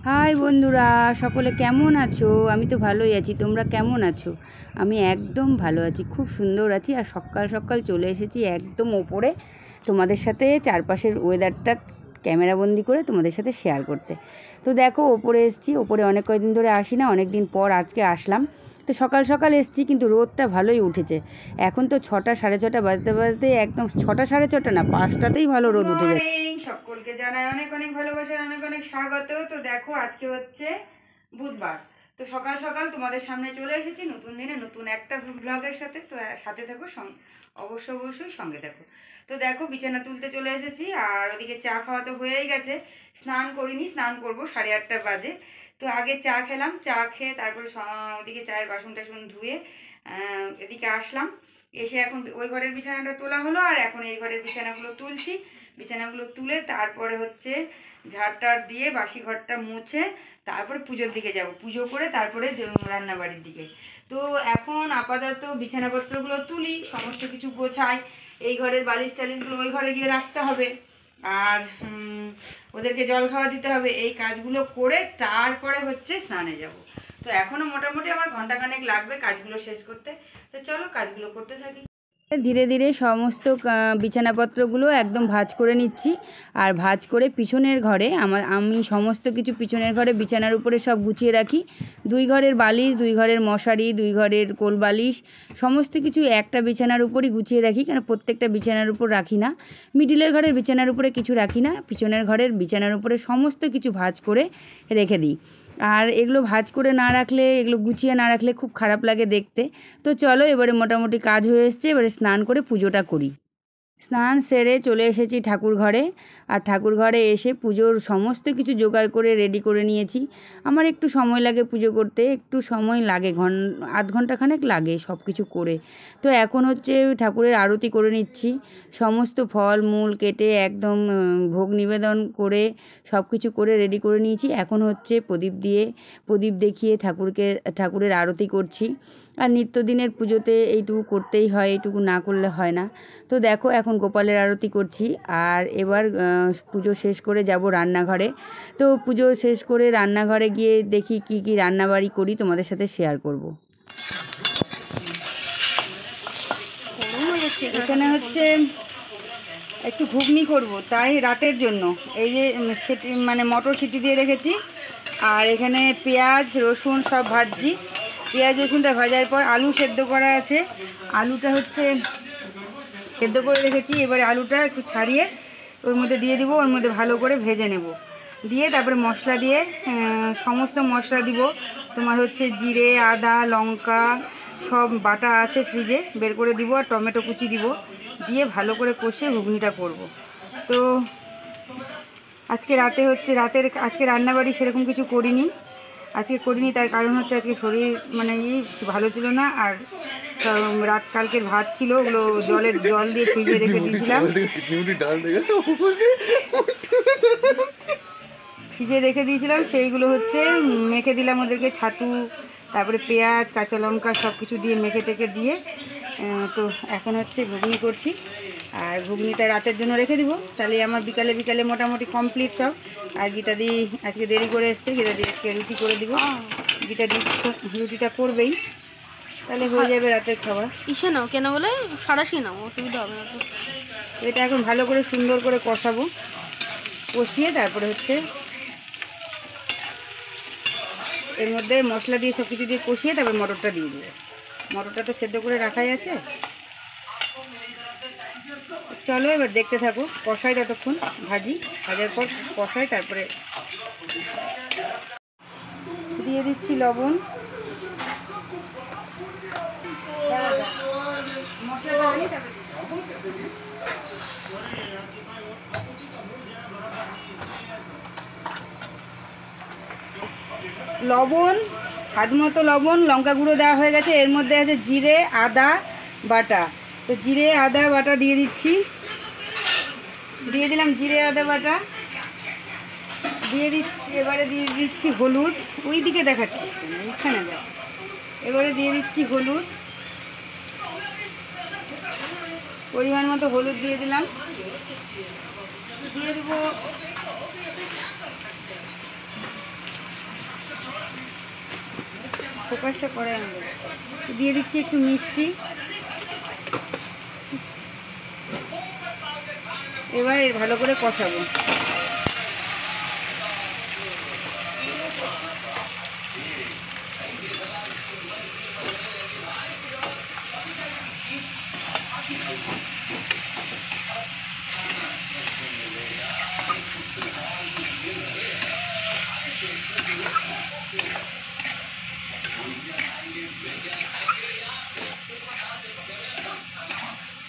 High বন্ধুরা, সকলে কেমন আছো? আমি তো ভালোই আছি। তোমরা কেমন আছো? আমি একদম ভালো আছি, খুব সুন্দর আছি। আর সকাল সকাল চলে এসেছি একদম ওপরে তোমাদের সাথে চারপাশের ওয়েদারটা ক্যামেরাবন্দি করে তোমাদের সাথে শেয়ার করতে। তো দেখো, ওপরে এসেছি। ওপরে অনেক কয়েকদিন ধরে আসি না, অনেক দিন পর আজকে আসলাম। তো সকাল সকাল এসেছি, কিন্তু রোদটা ভালোই উঠেছে। এখন তো 6টা 6:30 বাজতে বাজতে একদম 6টা 6:30 না, 5টাতেই ভালো রোদ উঠে যায়। সকলকে জানাই অনেক অনেক ভালোবাসা, অনেক অনেক স্বাগত। তো দেখো, আজকে হচ্ছে বুধবার। তো সকাল সকাল তোমাদের সামনে চলে এসেছি নতুন দিনে নতুন একটা ব্লগের সাথে। তো সাথে থাকো, অবশ্যই সঙ্গে থাকো। তো দেখো, বিছানা তুলতে চলে এসেছি। আর ওদিকে চা খাওয়া তো হয়েই গেছে। স্নান করিনি, স্নান করবো 8:30 বাজে। তো আগে চা খেলাম, চা খেয়ে তারপরে ওদিকে চায়ের বাসন টাসন ধুয়ে এদিকে আসলাম। এসে এখন ওই ঘরের বিছানাটা তোলা হলো, আর এখন এই ঘরের বিছানাগুলো তুলছি। বিছানাগুলো তুলে তারপরে হচ্ছে ঝাড়টার দিয়ে বাসি ঘরটা মুছে তারপরে পুজোর দিকে যাব। পুজো করে তারপরে রান্নাবাড়ির দিকে। তো এখন আপাতত বিছানাপত্রগুলো তুলি, সমস্ত কিছু গোছাই। এই ঘরের বালিশ টালিশগুলো ওই ঘরে গিয়ে রাখতে হবে। আর ওদেরকে জল খাওয়া দিতে হবে। এই কাজগুলো করে তারপরে হচ্ছে স্নানে যাব। তো এখনও মোটামুটি আমার ঘন্টাখানেক লাগবে কাজগুলো শেষ করতে। তো চলো, কাজগুলো করতে থাকি। ধীরে ধীরে সমস্ত বিছানাপত্রগুলো একদম ভাঁজ করে নিচ্ছি। আর ভাঁজ করে পিছনের ঘরে আমি সমস্ত কিছু পিছনের ঘরে বিছানার উপরে সব গুছিয়ে রাখি। 2 ঘরের বালিশ, 2 ঘরের মশারি, 2 ঘরের কোল বালিশ, সমস্ত কিছু একটা বিছানার উপরই গুছিয়ে রাখি। কেন প্রত্যেকটা বিছানার উপর রাখি না। মিডিলের ঘরের বিছানার উপরে কিছু রাখি না, পিছনের ঘরের বিছানার উপরে সমস্ত কিছু ভাঁজ করে রেখে দিই। আর এগুলো ভাঁজ করে না রাখলে, এগুলো গুছিয়ে না রাখলে খুব খারাপ লাগে দেখতে। তো চলো, এবারে মোটামুটি কাজ হয়ে এসছে। এবারে স্নান করে পুজোটা করি। স্নান সেরে চলে এসেছি ঠাকুর ঘরে। আর ঠাকুর ঘরে এসে পুজোর সমস্ত কিছু জোগাড় করে রেডি করে নিয়েছি। আমার একটু সময় লাগে পুজো করতে, একটু সময় লাগে, আধ ঘন্টাখানেক লাগে সব কিছু করে। তো এখন হচ্ছে ঠাকুরের আরতি করে নিচ্ছি। সমস্ত ফল মূল কেটে একদম ভোগ নিবেদন করে সব কিছু করে রেডি করে নিয়েছি। এখন হচ্ছে প্রদীপ দেখিয়ে ঠাকুরের আরতি করছি। আর নিত্যদিনের পুজোতে এইটুকু করতেই হয়, এইটুকু না করলে হয় না। তো দেখো, এখন গোপালের আরতি করছি। আর এবার পুজো শেষ করে যাব রান্নাঘরে। তো পুজো শেষ করে রান্নাঘরে গিয়ে দেখি কি কি রান্নাবাড়ি করি, তোমাদের সাথে শেয়ার করব। এখানে হচ্ছে একটু ঘুগনি করব, তাই রাতের জন্য এই যে মটর সিটি দিয়ে রেখেছি। আর এখানে পেঁয়াজ রসুন সব ভাজছি। পেঁয়াজ রসুনটা ভাজার পর আলু সেদ্ধ করা আছে। আলুটা হচ্ছে সেদ্ধ করে রেখেছি। এবারে আলুটা একটু ছাড়িয়ে ওর মধ্যে দিয়ে দিব, ওর মধ্যে ভালো করে ভেজে নেব। দিয়ে তারপরে মশলা দিয়ে সমস্ত মশলা দিব। তোমার হচ্ছে জিরে, আদা, লঙ্কা সব বাটা আছে, ফ্রিজে বের করে দিব। আর টমেটো কুচি দিব, দিয়ে ভালো করে কষে ঘুগনিটা করব। তো আজকে আজকে রান্নাবাড়ি সেরকম কিছু করিনি। তার কারণ হচ্ছে আজকে শরীর ভালো ছিল না। আর কালকের ভাত ছিল, ওগুলো জল দিয়ে ফ্রিজে রেখে দিয়েছিলাম। সেইগুলো হচ্ছে মেখে দিলাম ওদেরকে, ছাতু, তারপরে পেঁয়াজ, কাঁচা লঙ্কা সব কিছু দিয়ে মেখে টেকে দিয়ে। তো এখন হচ্ছে ঘুগনি করছি। আর ঘুগনিটা রাতের জন্য রেখে দিব, তাহলে আমার বিকালে মোটামুটি কমপ্লিট সব। আর গীতাদি আজকে দেরি করে এসছে, গীতাদি আজকে রুটি করে দিব। গীতাদি রুটিটা করবেই, তাহলে হয়ে যাবে রাতের খাবার। ইসে নাও কেন বলে সারাশি নাও, অসুবিধা হবে না। তো এটা এখন ভালো করে সুন্দর করে কষাবো। কষিয়ে তারপরে হচ্ছে এর মধ্যে মশলা দিয়ে সব কিছু দিয়ে কষিয়ে তারপর মটরটা দিয়ে দেবো। মটরটা তো সেদ্ধ করে রাখাই আছে। চলো এবার দেখতে থাকো, কষাই ততক্ষণ ভাজার পর কষাই, তারপরে দিয়ে দিচ্ছি লবণ। লবণ স্বাদ মতো লবণ, লঙ্কা গুঁড়ো দেওয়া হয়ে গেছে। এর মধ্যে আছে জিরে আদা বাটা। তো জিরে আদা বাটা দিয়ে দিলাম জিরে আদা বাটা দিয়ে দিচ্ছি। এবারে দিয়ে দিচ্ছি হলুদ। ওই দিকে দেখাচ্ছি, এখানে দেখ। এবারে দিয়ে দিচ্ছি হলুদ, পরিমাণ মতো হলুদ দিয়ে দিলাম। দিয়ে দেবো ফোকাসটা করে আনবো। দিয়ে দিচ্ছি একটু মিষ্টি। এবার ভালো করে কষাবো।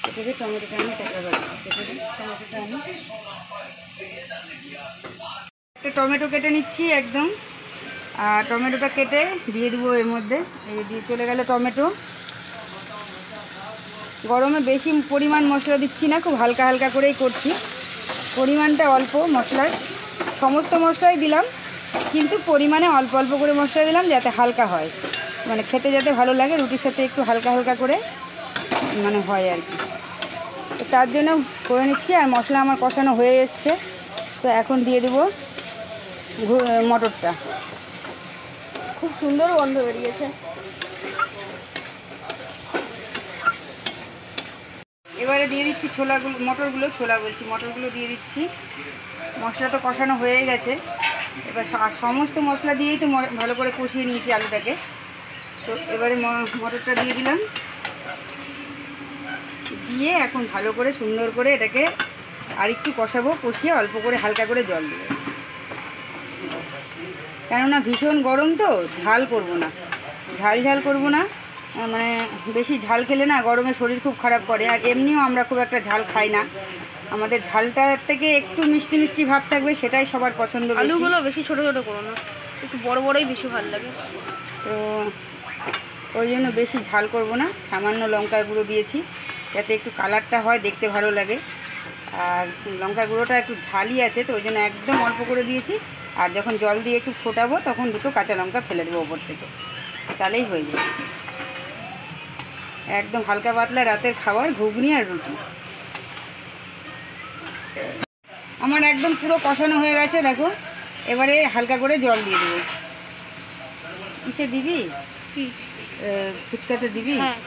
এটাকে টমেটোটা আমি টমেটোটা আমি একটা টমেটো কেটে নিচ্ছি একদম। আর টমেটোটা কেটে দিয়ে দেবো এর মধ্যে। এই দিয়ে চলে গেল টমেটো। গরমে বেশি পরিমাণ মশলা দিচ্ছি না, খুব হালকা হালকা করেই করছি। পরিমাণটা অল্প মশলার, সমস্ত মশলাই দিলাম কিন্তু পরিমাণে অল্প অল্প করে মশলা দিলাম যাতে হালকা হয়, মানে খেতে যাতে ভালো লাগে, রুটির সাথে একটু হালকা হালকা করে মানে হয় আর কি। তো তার জন্য করে নিচ্ছি। আর মশলা আমার কষানো হয়ে এসছে, তো এখন দিয়ে দেবো মটরটা। খুব সুন্দর গন্ধ বেরিয়েছে। এবারে দিয়ে দিচ্ছি ছোলাগুলো, মটরগুলো দিয়ে দিচ্ছি। মশলা তো কষানো হয়ে গেছে। এবার সমস্ত মশলা দিয়েই তো ভালো করে কষিয়ে নিয়েছি আলুটাকে। তো এবারে মটরটা দিয়ে দিলাম, দিয়ে এখন ভালো করে সুন্দর করে এটাকে আর একটু কষাবো। কষিয়ে অল্প করে হালকা করে জল দেবো, কেননা ভীষণ গরম তো, ঝাল করব না, ঝাল করব না। মানে বেশি ঝাল খেলে না গরমে শরীর খুব খারাপ করে। আর এমনিও আমরা খুব একটা ঝাল খাই না, আমাদের ঝালটার থেকে একটু মিষ্টি মিষ্টি ভাব থাকবে, সেটাই সবার পছন্দ। আলুগুলো বেশি ছোটো ছোটো করো না, একটু বড় বড়ই বেশি ভালো লাগে। তো ওই জন্য বেশি ঝাল করব না, সামান্য লঙ্কার গুঁড়ো দিয়েছি যাতে একটু কালারটা হয়, দেখতে ভালো লাগে। আর লঙ্কার গুঁড়োটা একটু ঝালই আছে, তো ওই জন্য একদম অল্প করে দিয়েছি। আর যখন জল দিয়ে একটু ফোটাবো তখন দুটো কাঁচা লঙ্কা ফেলে দেবো ওপর থেকে, তাহলেই হয়ে যাবে। একদম হালকা পাতলা রাতের খাবার, ঘুগনি আর রুটি। আমার একদম পুরো কষানো হয়ে গেছে দেখো। এবারে হালকা করে জল দিয়ে দেবো। কিসে দিবি? কি ফুচকাতে দিবি? হ্যাঁ,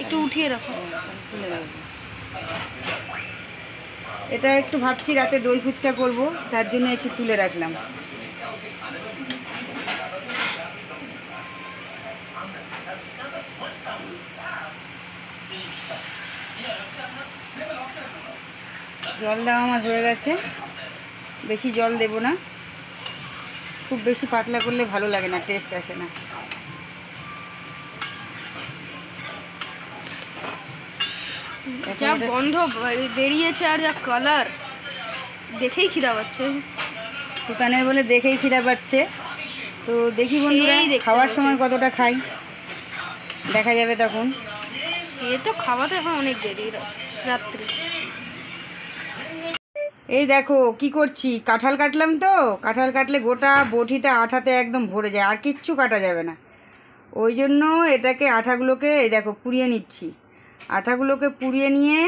একটু উঠিয়ে রাখো। তুলে রাখবো। এটা একটু ভাবছি রাতে দই ফুচকা করব, তার জন্য একটু তুলে রাখলাম। জল দেওয়া আমার হয়ে গেছে, বেশি জল দেব না, খুব বেশি পাতলা করলে ভালো লাগে না, টেস্ট আসে না। যা গন্ধ বেরিয়েছে আর যা কালার, দেখেই খিদা পাচ্ছে। দোকানের বলে দেখেই খিদা পাচ্ছে। তো দেখি বন্ধুরা খাওয়ার সময় কতটা খাই, দেখা যাবে তখন। এ তো খাওয়াতে এখন অনেক দেরি, রাত্রি। এই দেখো কি করছি, কাঁঠাল কাটলাম। তো কাঁঠাল কাটলে গোটা বটিটা আঠাতে একদম ভরে যায়, আর কিচ্ছু কাটা যাবে না। ওই জন্য এটাকে আঠাগুলোকে এই দেখো পুড়িয়ে নিচ্ছি। আঠাগুলোকে পুড়িয়ে নিয়ে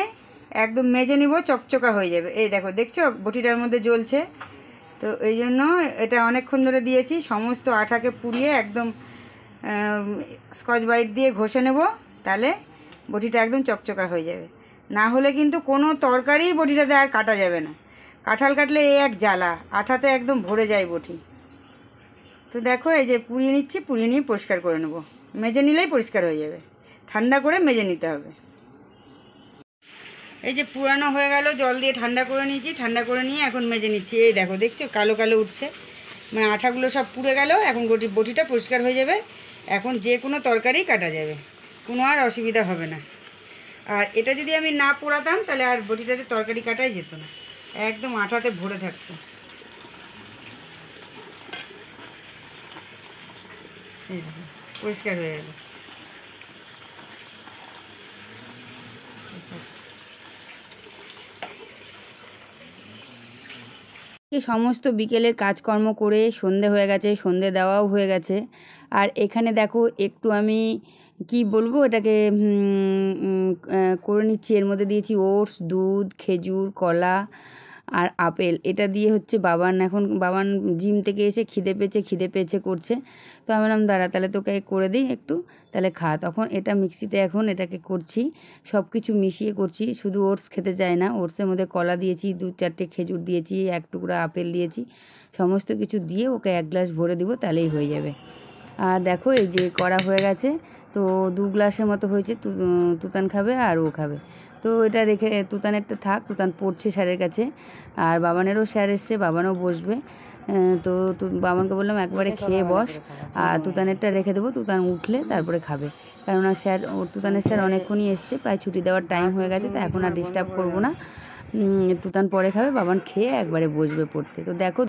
একদম মেজে নিব, চকচকা হয়ে যাবে। এই দেখো, দেখছো বটিটার মধ্যে জ্বলছে। তো এই জন্য এটা অনেকক্ষণ ধরে দিয়েছি। সমস্ত আঠাকে পুড়িয়ে একদম স্কচ ব্রাইট দিয়ে ঘষে নেব, তাহলে বটিটা একদম চকচকা হয়ে যাবে। না হলে কিন্তু কোনো তরকারি বটিটাতে আর কাটা যাবে না। কাঁঠাল কাটলে এই এক জ্বালা, আঠাতে একদম ভরে যায় বটি। তো দেখো এই যে পুড়িয়ে নিচ্ছি, পুড়িয়ে নিয়ে পরিষ্কার করে নেব। মেজে নিলেই পরিষ্কার হয়ে যাবে, ঠান্ডা করে মেজে নিতে হবে। এই যে পুরানো হয়ে গেল, জল দিয়ে ঠান্ডা করে নিয়েছি। ঠান্ডা করে নিয়ে এখন মেজে নিচ্ছি। এই দেখো, দেখছো কালো কালো উঠছে, মানে আঠাগুলো সব পুড়ে গেল। এখন বটিটা পরিষ্কার হয়ে যাবে। এখন যে কোনো তরকারি কাটা যাবে, কোনো আর অসুবিধা হবে না। আর এটা যদি আমি না পোড়াতাম তাহলে আর বটিটাতে তরকারি কাটাই যেত না, একদম আঠাতে ভরে থাকতো। এই দেখো, পরিষ্কার হয়ে গেল। সমস্ত বিকেলের কাজকর্ম করে সন্ধে হয়ে গেছে, সন্ধে দেওয়াও হয়ে গেছে। আর এখানে দেখো একটু আমি কি বলবো এটাকে করে নিচ্ছি। এর মধ্যে দিয়েছি ওটস, দুধ, খেজুর, কলা আর আপেল, এটা দিয়ে হচ্ছে বাবান জিম থেকে এসে খিদে পেয়েছে করছে। তো আমি বললাম দাঁড়া তাহলে তোকে করে দিই একটু, তাহলে খা। তখন এটা মিক্সিতে এখন এটাকে করছি, সব কিছু মিশিয়ে করছি। শুধু ওটস খেতে চায় না, ওটসের মধ্যে কলা দিয়েছি, 2-4টে খেজুর দিয়েছি, 1 টুকরা আপেল দিয়েছি, সমস্ত কিছু দিয়ে ওকে 1 গ্লাস ভরে দিব, তাহলেই হয়ে যাবে। আর দেখো এই যে করা হয়ে গেছে, তো 2 গ্লাসের মতো হয়েছে। তুতান খাবে আর ও খাবে। তো এটা রেখে তুতানেরটা থাক, তুতান পড়ছে স্যারের কাছে, আর বাবানেরও স্যার এসছে, বাবানও বসবে। তো বাবানকে বললাম একবারে খেয়ে বস, আর তুতানেরটা রেখে দেবো, তুতান উঠলে তারপরে খাবে। কেননা তুতানের স্যার অনেকক্ষণই এসছে, প্রায় ছুটি দেওয়ার টাইম হয়ে গেছে, তো এখন আর ডিস্টার্ব করবো না। তুতান পরে খাবে, বাবান খেয়ে একবারে বসবে পড়তে। তো দেখো